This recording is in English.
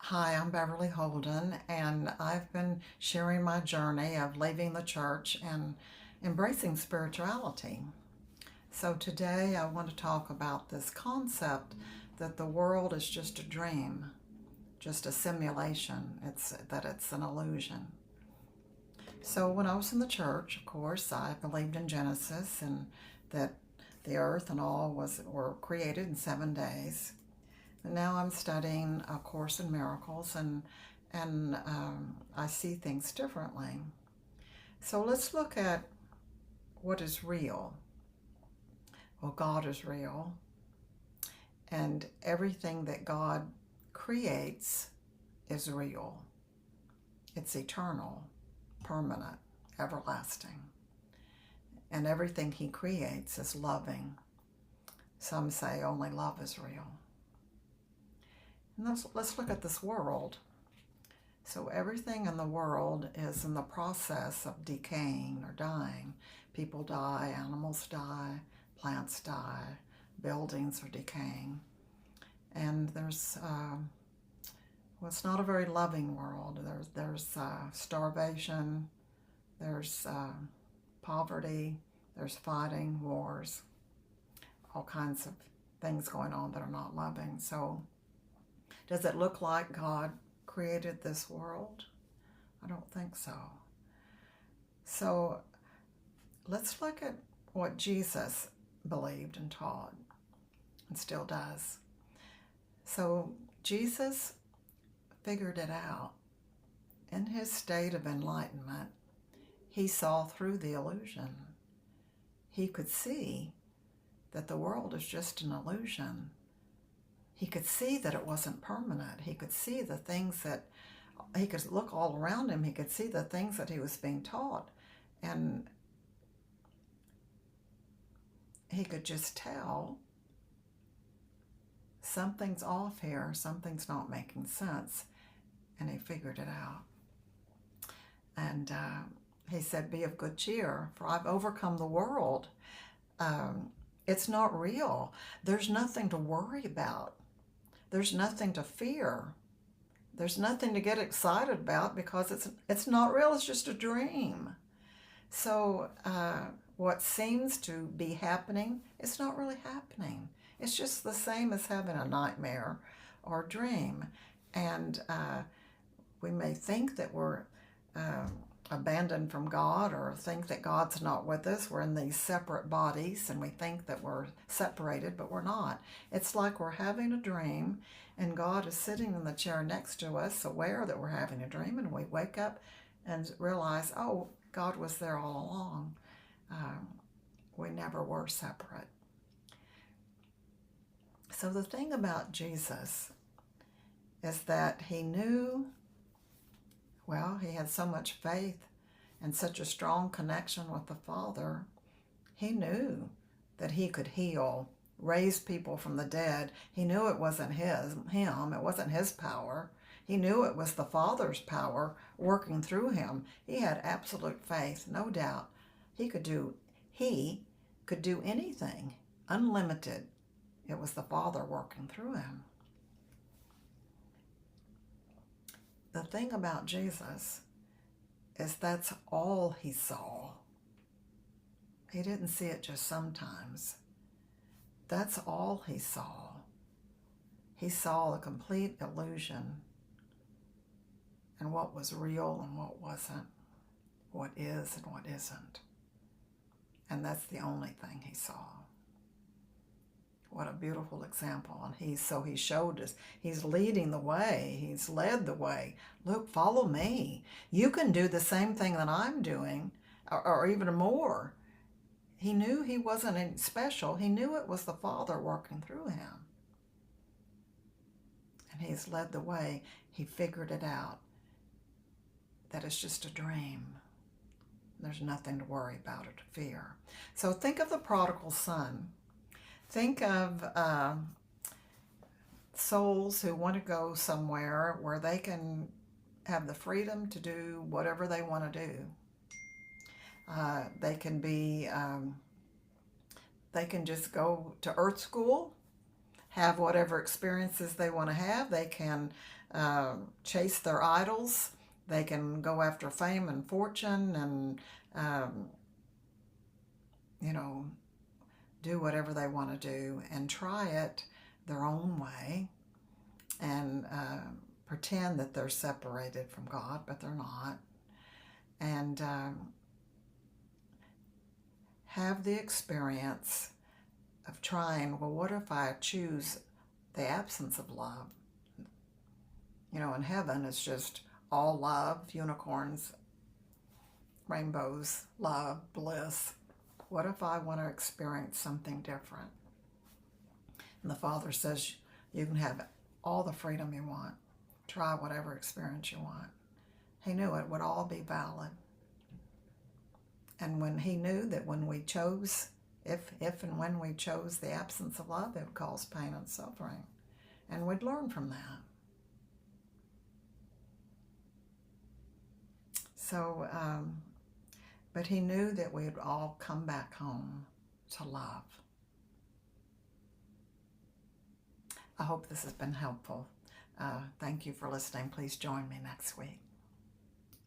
Hi, I'm Beverly Holden, and I've been sharing my journey of leaving the church and embracing spirituality. So today I want to talk about this concept that the world is just a dream, just a simulation. It's an illusion. So when I was in the church, of course, I believed in Genesis and that the earth and all were created in 7 days. And now I'm studying A Course in Miracles, and I see things differently. So let's look at what is real. Well, God is real, and everything that God creates is real. It's eternal, permanent, everlasting, and everything He creates is loving. Some say only love is real. And let's look at this world. So everything in the world is in the process of decaying or dying. People die, animals die, plants die, buildings are decaying. And well, it's not a very loving world. There's starvation, there's poverty, there's fighting, wars, all kinds of things going on that are not loving. So does it look like God created this world? I don't think so. So let's look at what Jesus believed and taught and still does. So Jesus figured it out. In his state of enlightenment, he saw through the illusion. He could see that the world is just an illusion. He could see that it wasn't permanent. He could see the things that he could look all around him. He could see the things that he was being taught, and he could just tell something's off here, something's not making sense, and he figured it out. And he said, "Be of good cheer, for I've overcome the world." It's not real. There's nothing to worry about. There's nothing to fear. There's nothing to get excited about because it's not real. It's just a dream. So what seems to be happening, it's not really happening. It's just the same as having a nightmare or dream. And we may think that we're abandoned from God or think that God's not with us. We're in these separate bodies and we think that we're separated, but we're not. It's like we're having a dream and God is sitting in the chair next to us, aware that we're having a dream, and we wake up and realize, oh, God was there all along. We never were separate. So the thing about Jesus is that he knew, well, he had so much faith and such a strong connection with the Father. He knew that he could heal, raise people from the dead. He knew it wasn't him, it wasn't his power. He knew it was the Father's power working through him. He had absolute faith, no doubt. He could do anything, unlimited. It was the Father working through him. The thing about Jesus is that's all he saw. He didn't see it just sometimes. That's all he saw. He saw a complete illusion and what was real and what wasn't, what is and what isn't. And that's the only thing he saw. What a beautiful example. And he showed us. He's leading the way. He's led the way. Look, follow me. You can do the same thing that I'm doing, or even more. He knew he wasn't special. He knew it was the Father working through him. And he's led the way. He figured it out. That it's just a dream. There's nothing to worry about or to fear. So think of the prodigal son. Think of souls who want to go somewhere where they can have the freedom to do whatever they want to do. They can just go to earth school. have whatever experiences they want to have. They can chase their idols. They can go after fame and fortune and, you know, do whatever they want to do and try it their own way and pretend that they're separated from God, but they're not. And have the experience of trying, well, what if I choose the absence of love? You know, in heaven, it's just all love, unicorns, rainbows, love, bliss. What if I want to experience something different? And the Father says you can have all the freedom you want. Try whatever experience you want. He knew it would all be valid. And when he knew that when we chose, if and when we chose the absence of love, it would cause pain and suffering. And we'd learn from that. So, but he knew that we'd all come back home to love. I hope this has been helpful. Thank you for listening. Please join me next week.